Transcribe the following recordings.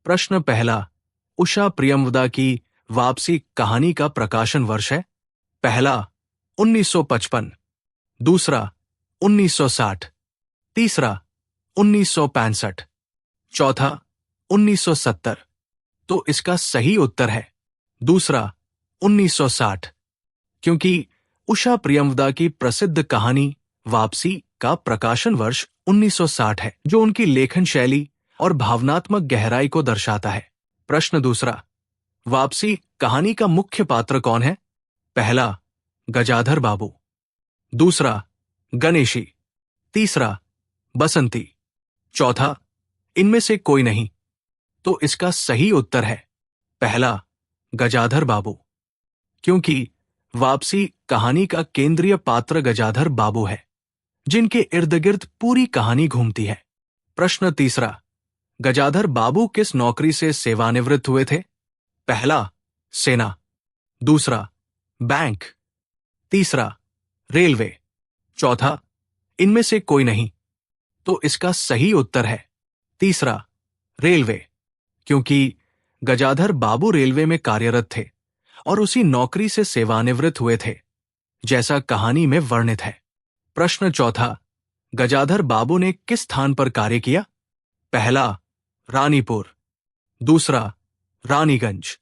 प्रश्न पहला, उषा प्रियमवदा की वापसी कहानी का प्रकाशन वर्ष है? पहला 1955, दूसरा 1960, तीसरा 1965, चौथा 1970। तो इसका सही उत्तर है दूसरा 1960, क्योंकि उषा प्रियमवदा की प्रसिद्ध कहानी वापसी का प्रकाशन वर्ष 1960 है, जो उनकी लेखन शैली और भावनात्मक गहराई को दर्शाता है। प्रश्न दूसरा, वापसी कहानी का मुख्य पात्र कौन है? पहला गजाधर बाबू, दूसरा गणेशी, तीसरा बसंती, चौथा इनमें से कोई नहीं। तो इसका सही उत्तर है पहला गजाधर बाबू, क्योंकि वापसी कहानी का केंद्रीय पात्र गजाधर बाबू है, जिनके इर्द गिर्द पूरी कहानी घूमती है। प्रश्न तीसरा, गजाधर बाबू किस नौकरी से सेवानिवृत्त हुए थे? पहला सेना, दूसरा बैंक, तीसरा रेलवे, चौथा इनमें से कोई नहीं। तो इसका सही उत्तर है तीसरा रेलवे, क्योंकि गजाधर बाबू रेलवे में कार्यरत थे और उसी नौकरी से सेवानिवृत्त हुए थे, जैसा कहानी में वर्णित है। प्रश्न चौथा, गजाधर बाबू ने किस स्थान पर कार्य किया? पहला रानीपुर, दूसरा रानीगंज,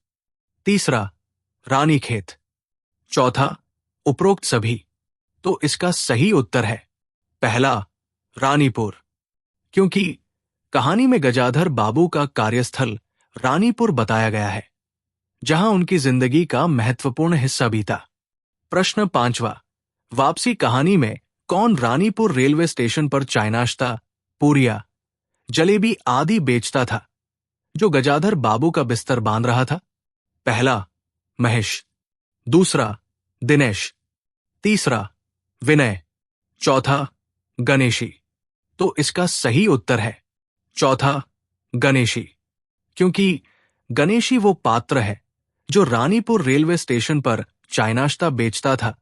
तीसरा रानीखेत, चौथा उपरोक्त सभी। तो इसका सही उत्तर है पहला रानीपुर, क्योंकि कहानी में गजाधर बाबू का कार्यस्थल रानीपुर बताया गया है, जहां उनकी जिंदगी का महत्वपूर्ण हिस्सा बीता। प्रश्न पांचवा, वापसी कहानी में कौन रानीपुर रेलवे स्टेशन पर चाय नाश्ता, पूरिया, जलेबी आदि बेचता था, जो गजाधर बाबू का बिस्तर बांध रहा था? पहला महेश, दूसरा दिनेश, तीसरा विनय, चौथा गणेशी। तो इसका सही उत्तर है चौथा गणेशी, क्योंकि गणेशी वो पात्र है जो रानीपुर रेलवे स्टेशन पर चाय नाश्ता बेचता था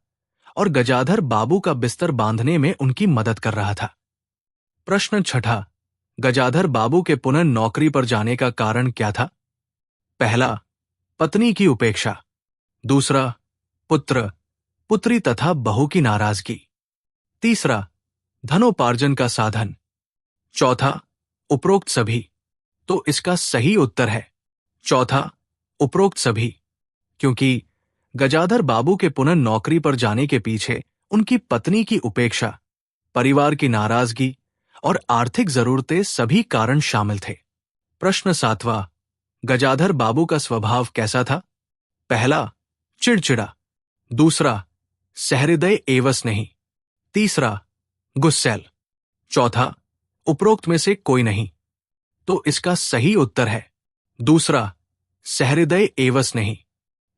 और गजाधर बाबू का बिस्तर बांधने में उनकी मदद कर रहा था। प्रश्न छठा, गजाधर बाबू के पुनः नौकरी पर जाने का कारण क्या था? पहला पत्नी की उपेक्षा, दूसरा पुत्र पुत्री तथा बहू की नाराजगी, तीसरा धनोपार्जन का साधन, चौथा उपरोक्त सभी। तो इसका सही उत्तर है चौथा उपरोक्त सभी, क्योंकि गजाधर बाबू के पुनः नौकरी पर जाने के पीछे उनकी पत्नी की उपेक्षा, परिवार की नाराजगी और आर्थिक जरूरतें सभी कारण शामिल थे। प्रश्न सातवां, गजाधर बाबू का स्वभाव कैसा था? पहला चिड़चिड़ा, दूसरा सहृदय एवं स्नेही, तीसरा गुस्सैल, चौथा उपरोक्त में से कोई नहीं। तो इसका सही उत्तर है दूसरा सहृदय एवं स्नेही,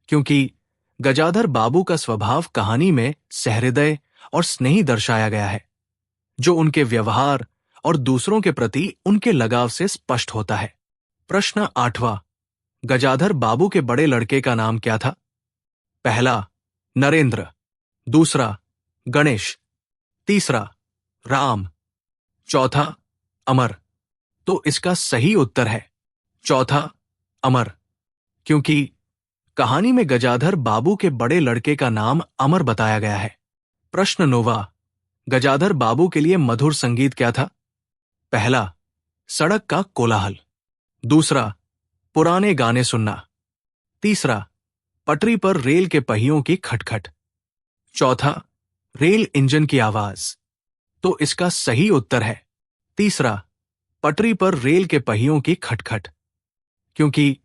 क्योंकि गजाधर बाबू का स्वभाव कहानी में सहृदय और स्नेही दर्शाया गया है, जो उनके व्यवहार और दूसरों के प्रति उनके लगाव से स्पष्ट होता है। प्रश्न आठवां, गजाधर बाबू के बड़े लड़के का नाम क्या था? पहला नरेंद्र, दूसरा गणेश, तीसरा राम, चौथा अमर। तो इसका सही उत्तर है चौथा अमर, क्योंकि कहानी में गजाधर बाबू के बड़े लड़के का नाम अमर बताया गया है। प्रश्न नौवां, गजाधर बाबू के लिए मधुर संगीत क्या था? पहला सड़क का कोलाहल, दूसरा पुराने गाने सुनना, तीसरा पटरी पर रेल के पहियों की खटखट, चौथा रेल इंजन की आवाज। तो इसका सही उत्तर है तीसरा पटरी पर रेल के पहियों की खटखट, क्योंकि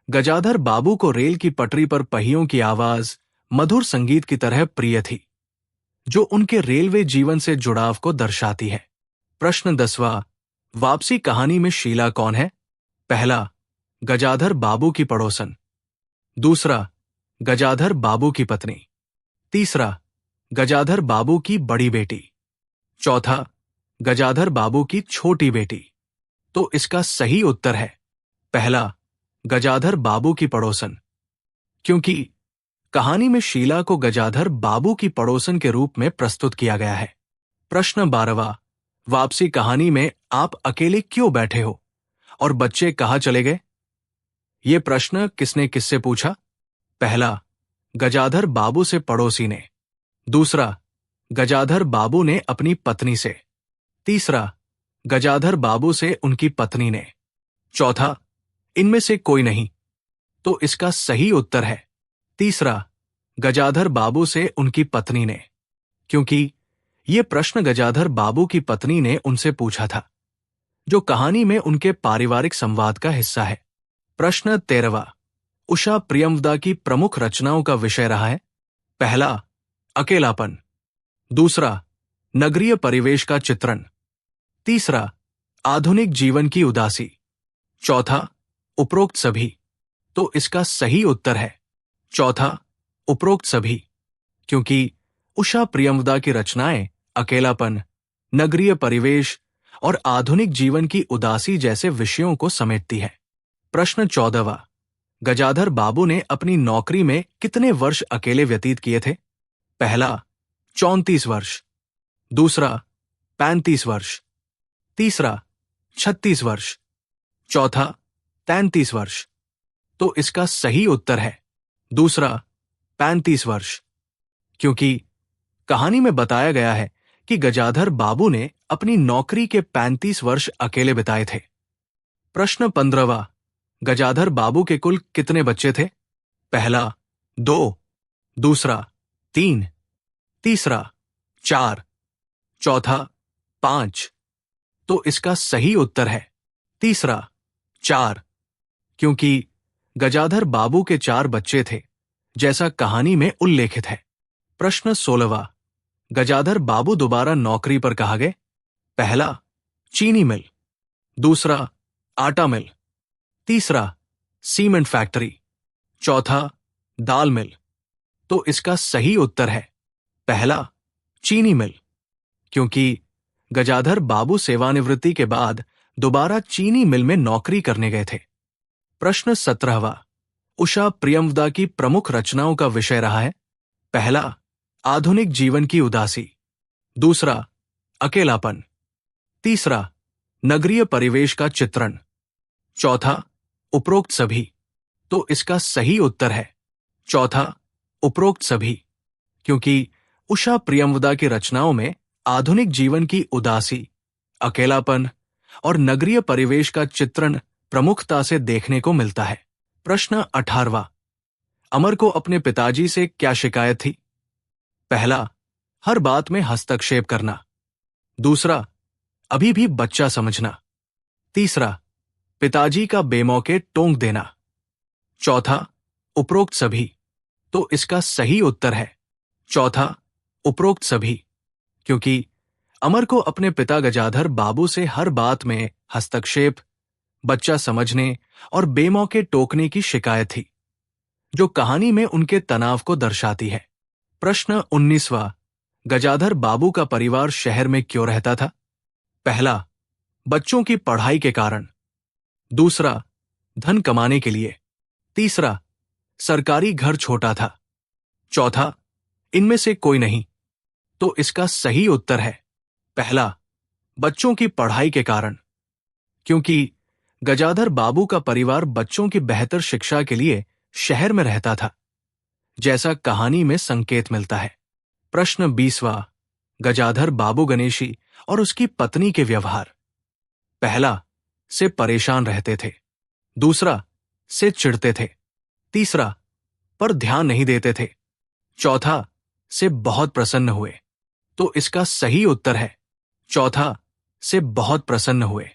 गजाधर बाबू को रेल की पटरी पर पहियों की आवाज मधुर संगीत की तरह प्रिय थी, जो उनके रेलवे जीवन से जुड़ाव को दर्शाती है। प्रश्न 10वां, वापसी कहानी में शीला कौन है? पहला गजाधर बाबू की पड़ोसन, दूसरा गजाधर बाबू की पत्नी, तीसरा गजाधर बाबू की बड़ी बेटी, चौथा गजाधर बाबू की छोटी बेटी। तो इसका सही उत्तर है पहला गजाधर बाबू की पड़ोसन, क्योंकि कहानी में शीला को गजाधर बाबू की पड़ोसन के रूप में प्रस्तुत किया गया है। प्रश्न 12वां, वापसी कहानी में आप अकेले क्यों बैठे हो और बच्चे कहाँ चले गए? ये प्रश्न किसने किससे पूछा? पहला, गजाधर बाबू से पड़ोसी ने। दूसरा, गजाधर बाबू ने अपनी पत्नी से। तीसरा, गजाधर बाबू से उनकी पत्नी ने। चौथा, इनमें से कोई नहीं। तो इसका सही उत्तर है तीसरा, गजाधर बाबू से उनकी पत्नी ने, क्योंकि ये प्रश्न गजाधर बाबू की पत्नी ने उनसे पूछा था, जो कहानी में उनके पारिवारिक संवाद का हिस्सा है। प्रश्न 13वां, उषा प्रियंवदा की प्रमुख रचनाओं का विषय रहा है। पहला, अकेलापन। दूसरा, नगरीय परिवेश का चित्रण। तीसरा, आधुनिक जीवन की उदासी। चौथा, उपरोक्त सभी। तो इसका सही उत्तर है चौथा, उपरोक्त सभी, क्योंकि उषा प्रियंवदा की रचनाएं अकेलापन, नगरीय परिवेश और आधुनिक जीवन की उदासी जैसे विषयों को समेटती है। प्रश्न 14वां, गजाधर बाबू ने अपनी नौकरी में कितने वर्ष अकेले व्यतीत किए थे? पहला, 34 वर्ष। दूसरा, 35 वर्ष। तीसरा, 36 वर्ष। चौथा, 33 वर्ष। तो इसका सही उत्तर है दूसरा, 35 वर्ष, क्योंकि कहानी में बताया गया है कि गजाधर बाबू ने अपनी नौकरी के 35 वर्ष अकेले बिताए थे। प्रश्न 15वां, गजाधर बाबू के कुल कितने बच्चे थे? पहला, 2। दूसरा, 3। तीसरा, 4। चौथा, 5। तो इसका सही उत्तर है तीसरा, 4, क्योंकि गजाधर बाबू के 4 बच्चे थे, जैसा कहानी में उल्लेखित है। प्रश्न 16वां, गजाधर बाबू दोबारा नौकरी पर कहाँ गए? पहला, चीनी मिल। दूसरा, आटा मिल। तीसरा, सीमेंट फैक्ट्री। चौथा, दाल मिल। तो इसका सही उत्तर है पहला, चीनी मिल, क्योंकि गजाधर बाबू सेवानिवृत्ति के बाद दोबारा चीनी मिल में नौकरी करने गए थे। प्रश्न 17वां, उषा प्रियंवदा की प्रमुख रचनाओं का विषय रहा है। पहला, आधुनिक जीवन की उदासी। दूसरा, अकेलापन। तीसरा, नगरीय परिवेश का चित्रण। चौथा, उपरोक्त सभी। तो इसका सही उत्तर है चौथा, उपरोक्त सभी, क्योंकि उषा प्रियंवदा की रचनाओं में आधुनिक जीवन की उदासी, अकेलापन और नगरीय परिवेश का चित्रण प्रमुखता से देखने को मिलता है। प्रश्न 18वां, अमर को अपने पिताजी से क्या शिकायत थी? पहला, हर बात में हस्तक्षेप करना। दूसरा, अभी भी बच्चा समझना। तीसरा, पिताजी का बेमौके टोंक देना। चौथा, उपरोक्त सभी। तो इसका सही उत्तर है चौथा, उपरोक्त सभी, क्योंकि अमर को अपने पिता गजाधर बाबू से हर बात में हस्तक्षेप, बच्चा समझने और बेमौके टोकने की शिकायत थी, जो कहानी में उनके तनाव को दर्शाती है। प्रश्न 19वां, गजाधर बाबू का परिवार शहर में क्यों रहता था? पहला, बच्चों की पढ़ाई के कारण। दूसरा, धन कमाने के लिए। तीसरा, सरकारी घर छोटा था। चौथा, इनमें से कोई नहीं। तो इसका सही उत्तर है पहला, बच्चों की पढ़ाई के कारण, क्योंकि गजाधर बाबू का परिवार बच्चों की बेहतर शिक्षा के लिए शहर में रहता था, जैसा कहानी में संकेत मिलता है। प्रश्न 20वां, गजाधर बाबू गणेशी और उसकी पत्नी के व्यवहार। पहला, से परेशान रहते थे। दूसरा, से चिढ़ते थे। तीसरा, पर ध्यान नहीं देते थे। चौथा, से बहुत प्रसन्न हुए। तो इसका सही उत्तर है चौथा, से बहुत प्रसन्न हुए,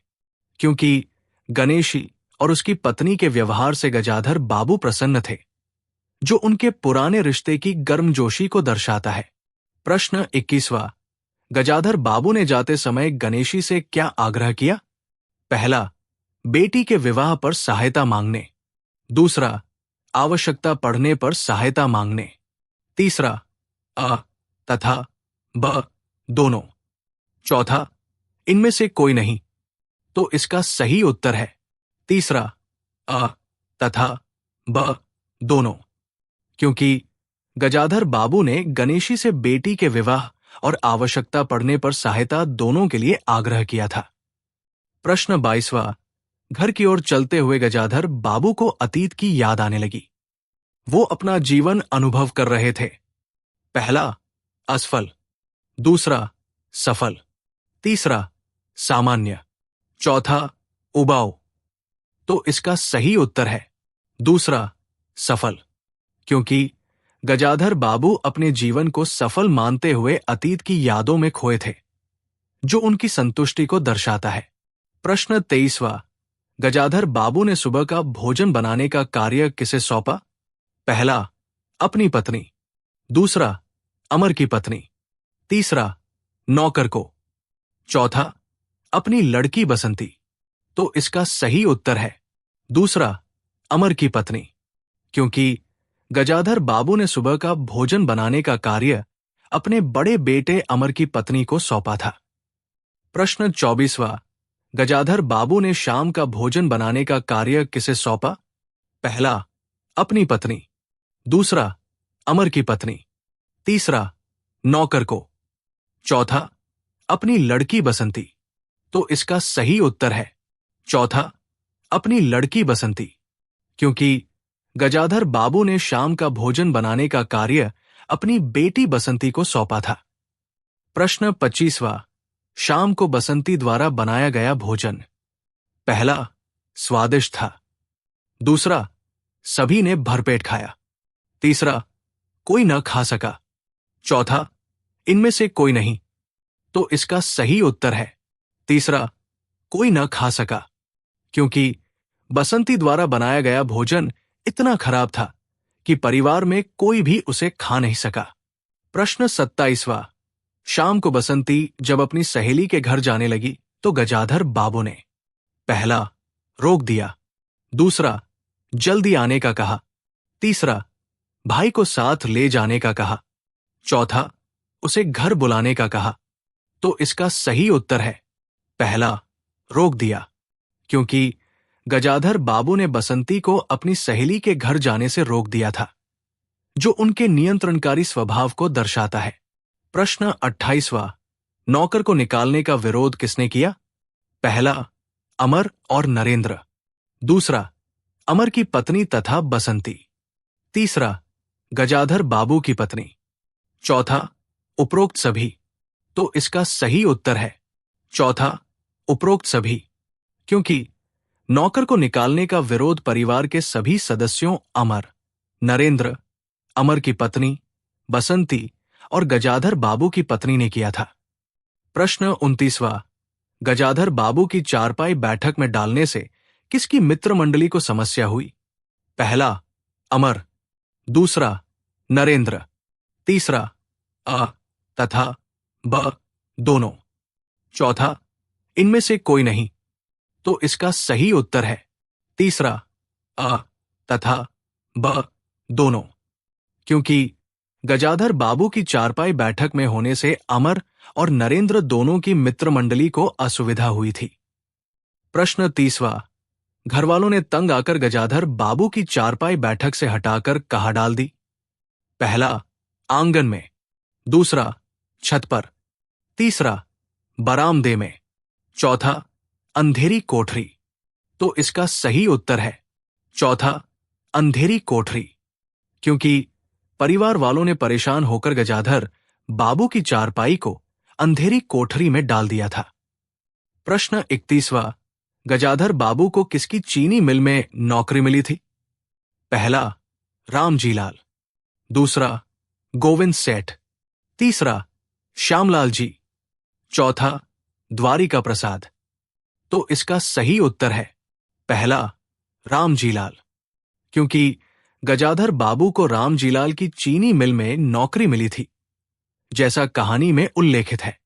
क्योंकि गणेशी और उसकी पत्नी के व्यवहार से गजाधर बाबू प्रसन्न थे, जो उनके पुराने रिश्ते की गर्मजोशी को दर्शाता है। प्रश्न 21वां, गजाधर बाबू ने जाते समय गणेशी से क्या आग्रह किया? पहला, बेटी के विवाह पर सहायता मांगने। दूसरा, आवश्यकता पड़ने पर सहायता मांगने। तीसरा, अ तथा ब दोनों। चौथा, इनमें से कोई नहीं। तो इसका सही उत्तर है तीसरा, अ तथा ब दोनों, क्योंकि गजाधर बाबू ने गणेशी से बेटी के विवाह और आवश्यकता पड़ने पर सहायता दोनों के लिए आग्रह किया था। प्रश्न 22वां, घर की ओर चलते हुए गजाधर बाबू को अतीत की याद आने लगी। वो अपना जीवन अनुभव कर रहे थे। पहला, असफल। दूसरा, सफल। तीसरा, सामान्य। चौथा, उबाऊ। तो इसका सही उत्तर है दूसरा, सफल। क्योंकि गजाधर बाबू अपने जीवन को सफल मानते हुए अतीत की यादों में खोए थे, जो उनकी संतुष्टि को दर्शाता है। प्रश्न 23वां। गजाधर बाबू ने सुबह का भोजन बनाने का कार्य किसे सौंपा? पहला, अपनी पत्नी। दूसरा, अमर की पत्नी। तीसरा, नौकर को। चौथा, अपनी लड़की बसंती। तो इसका सही उत्तर है दूसरा, अमर की पत्नी। क्योंकि गजाधर बाबू ने सुबह का भोजन बनाने का कार्य अपने बड़े बेटे अमर की पत्नी को सौंपा था। प्रश्न 24वां। गजाधर बाबू ने शाम का भोजन बनाने का कार्य किसे सौंपा? पहला, अपनी पत्नी। दूसरा, अमर की पत्नी। तीसरा, नौकर को। चौथा, अपनी लड़की बसंती। तो इसका सही उत्तर है चौथा, अपनी लड़की बसंती। क्योंकि गजाधर बाबू ने शाम का भोजन बनाने का कार्य अपनी बेटी बसंती को सौंपा था। प्रश्न 25वां। शाम को बसंती द्वारा बनाया गया भोजन। पहला, स्वादिष्ट था। दूसरा, सभी ने भरपेट खाया। तीसरा, कोई न खा सका। चौथा, इनमें से कोई नहीं। तो इसका सही उत्तर है तीसरा, कोई न खा सका। क्योंकि बसंती द्वारा बनाया गया भोजन इतना खराब था कि परिवार में कोई भी उसे खा नहीं सका। प्रश्न 27वां। शाम को बसंती जब अपनी सहेली के घर जाने लगी तो गजाधर बाबू ने पहला, रोक दिया। दूसरा, जल्दी आने का कहा। तीसरा, भाई को साथ ले जाने का कहा। चौथा, उसे घर बुलाने का कहा। तो इसका सही उत्तर है पहला, रोक दिया। क्योंकि गजाधर बाबू ने बसंती को अपनी सहेली के घर जाने से रोक दिया था, जो उनके नियंत्रणकारी स्वभाव को दर्शाता है। प्रश्न 28वां। नौकर को निकालने का विरोध किसने किया? पहला, अमर और नरेंद्र। दूसरा, अमर की पत्नी तथा बसंती। तीसरा, गजाधर बाबू की पत्नी। चौथा, उपरोक्त सभी। तो इसका सही उत्तर है चौथा, उपरोक्त सभी। क्योंकि नौकर को निकालने का विरोध परिवार के सभी सदस्यों अमर, नरेंद्र, अमर की पत्नी, बसंती और गजाधर बाबू की पत्नी ने किया था। प्रश्न 29वां। गजाधर बाबू की चारपाई बैठक में डालने से किसकी मित्र मंडली को समस्या हुई? पहला, अमर। दूसरा, नरेंद्र। तीसरा, अ तथा ब दोनों। चौथा, इनमें से कोई नहीं। तो इसका सही उत्तर है तीसरा, अ तथा ब दोनों। क्योंकि गजाधर बाबू की चारपाई बैठक में होने से अमर और नरेंद्र दोनों की मित्र मंडली को असुविधा हुई थी। प्रश्न 30वां। घरवालों ने तंग आकर गजाधर बाबू की चारपाई बैठक से हटाकर कहाँ डाल दी? पहला, आंगन में। दूसरा, छत पर। तीसरा, बरामदे में। चौथा, अंधेरी कोठरी। तो इसका सही उत्तर है चौथा, अंधेरी कोठरी। क्योंकि परिवार वालों ने परेशान होकर गजाधर बाबू की चारपाई को अंधेरी कोठरी में डाल दिया था। प्रश्न 31वां। गजाधर बाबू को किसकी चीनी मिल में नौकरी मिली थी? पहला, रामजीलाल। दूसरा, गोविंद सेठ। तीसरा, श्यामलाल जी। चौथा, द्वारिका प्रसाद। तो इसका सही उत्तर है पहला, रामजीलाल। क्योंकि गजाधर बाबू को रामजीलाल की चीनी मिल में नौकरी मिली थी, जैसा कहानी में उल्लेखित है।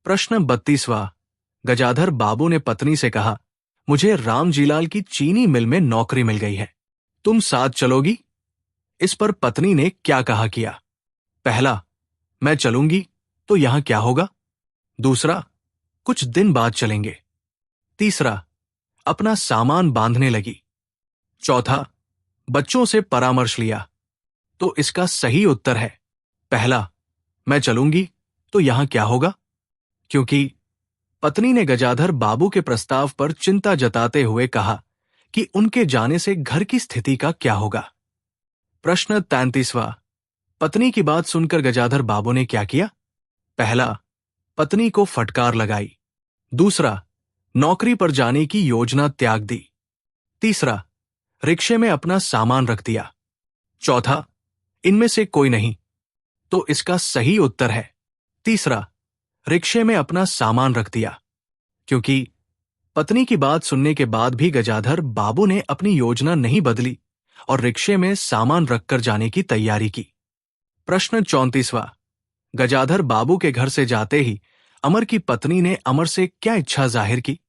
प्रश्न 32वां। गजाधर बाबू ने पत्नी से कहा, मुझे रामजीलाल की चीनी मिल में नौकरी मिल गई है, तुम साथ चलोगी? इस पर पत्नी ने क्या कहा किया? पहला, मैं चलूंगी तो यहां क्या होगा? दूसरा, कुछ दिन बाद चलेंगे। तीसरा, अपना सामान बांधने लगी। चौथा, बच्चों से परामर्श लिया। तो इसका सही उत्तर है पहला, मैं चलूंगी तो यहां क्या होगा? क्योंकि पत्नी ने गजाधर बाबू के प्रस्ताव पर चिंता जताते हुए कहा कि उनके जाने से घर की स्थिति का क्या होगा। प्रश्न 33वां। पत्नी की बात सुनकर गजाधर बाबू ने क्या किया? पहला, पत्नी को फटकार लगाई। दूसरा, नौकरी पर जाने की योजना त्याग दी। तीसरा, रिक्शे में अपना सामान रख दिया। चौथा, इनमें से कोई नहीं। तो इसका सही उत्तर है तीसरा, रिक्शे में अपना सामान रख दिया, क्योंकि पत्नी की बात सुनने के बाद भी गजाधर बाबू ने अपनी योजना नहीं बदली और रिक्शे में सामान रखकर जाने की तैयारी की। प्रश्न 34वां। गजाधर बाबू के घर से जाते ही अमर की पत्नी ने अमर से क्या इच्छा जाहिर की?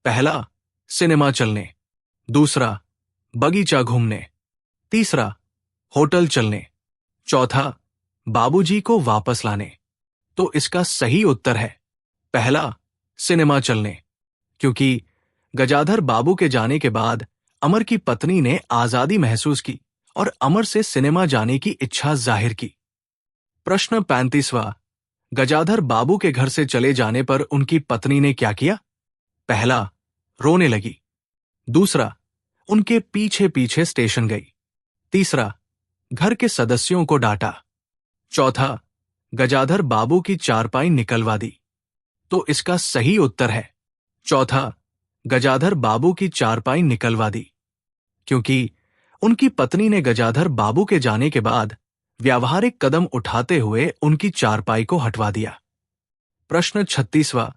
पहला, सिनेमा चलने। दूसरा, बगीचा घूमने। तीसरा, होटल चलने। चौथा, बाबूजी को वापस लाने। तो इसका सही उत्तर है पहला, सिनेमा चलने, क्योंकि गजाधर बाबू के जाने के बाद अमर की पत्नी ने आजादी महसूस की और अमर से सिनेमा जाने की इच्छा जाहिर की। प्रश्न 35वां। गजाधर बाबू के घर से चले जाने पर उनकी पत्नी ने क्या किया? पहला, रोने लगी। दूसरा, उनके पीछे पीछे स्टेशन गई। तीसरा, घर के सदस्यों को डांटा। चौथा, गजाधर बाबू की चारपाई निकलवा दी। तो इसका सही उत्तर है चौथा, गजाधर बाबू की चारपाई निकलवा दी, क्योंकि उनकी पत्नी ने गजाधर बाबू के जाने के बाद व्यावहारिक कदम उठाते हुए उनकी चारपाई को हटवा दिया। प्रश्न 36वां।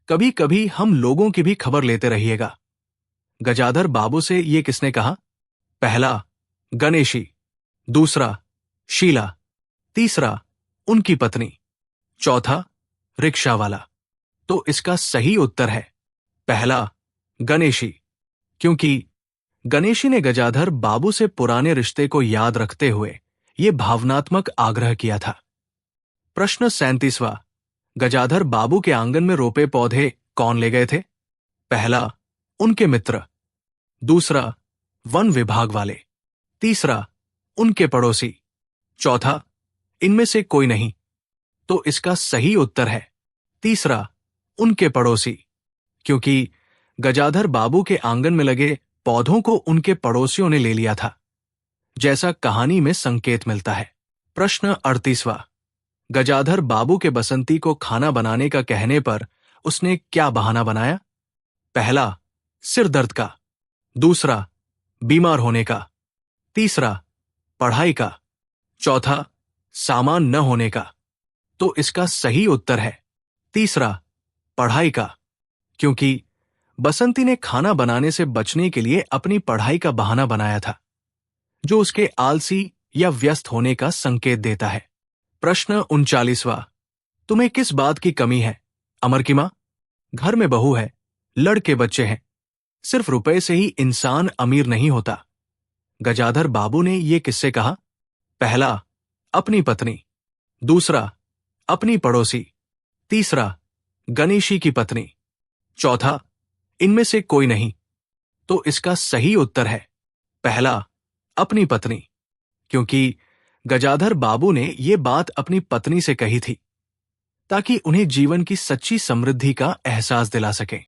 कभी कभी हम लोगों की भी खबर लेते रहिएगा। गजाधर बाबू से ये किसने कहा? पहला, गणेशी। दूसरा, शीला। तीसरा, उनकी पत्नी। चौथा, रिक्शा वाला। तो इसका सही उत्तर है पहला, गणेशी, क्योंकि गणेशी ने गजाधर बाबू से पुराने रिश्ते को याद रखते हुए यह भावनात्मक आग्रह किया था। प्रश्न 37वां। गजाधर बाबू के आंगन में रोपे पौधे कौन ले गए थे? पहला, उनके मित्र। दूसरा, वन विभाग वाले। तीसरा, उनके पड़ोसी। चौथा, इनमें से कोई नहीं। तो इसका सही उत्तर है तीसरा, उनके पड़ोसी, क्योंकि गजाधर बाबू के आंगन में लगे पौधों को उनके पड़ोसियों ने ले लिया था, जैसा कहानी में संकेत मिलता है। प्रश्न 38वां। गजाधर बाबू के बसंती को खाना बनाने का कहने पर उसने क्या बहाना बनाया? पहला, सिर दर्द का। दूसरा, बीमार होने का। तीसरा, पढ़ाई का। चौथा, सामान न होने का। तो इसका सही उत्तर है तीसरा, पढ़ाई का, क्योंकि बसंती ने खाना बनाने से बचने के लिए अपनी पढ़ाई का बहाना बनाया था, जो उसके आलसी या व्यस्त होने का संकेत देता है। प्रश्न 39वां। तुम्हें किस बात की कमी है? अमर की मां। घर में बहू है, लड़के बच्चे हैं, सिर्फ रुपए से ही इंसान अमीर नहीं होता। गजाधर बाबू ने यह किससे कहा? पहला, अपनी पत्नी। दूसरा, अपनी पड़ोसी। तीसरा, गणेशी की पत्नी। चौथा, इनमें से कोई नहीं। तो इसका सही उत्तर है पहला, अपनी पत्नी, क्योंकि गजाधर बाबू ने यह बात अपनी पत्नी से कही थी ताकि उन्हें जीवन की सच्ची समृद्धि का एहसास दिला सकें।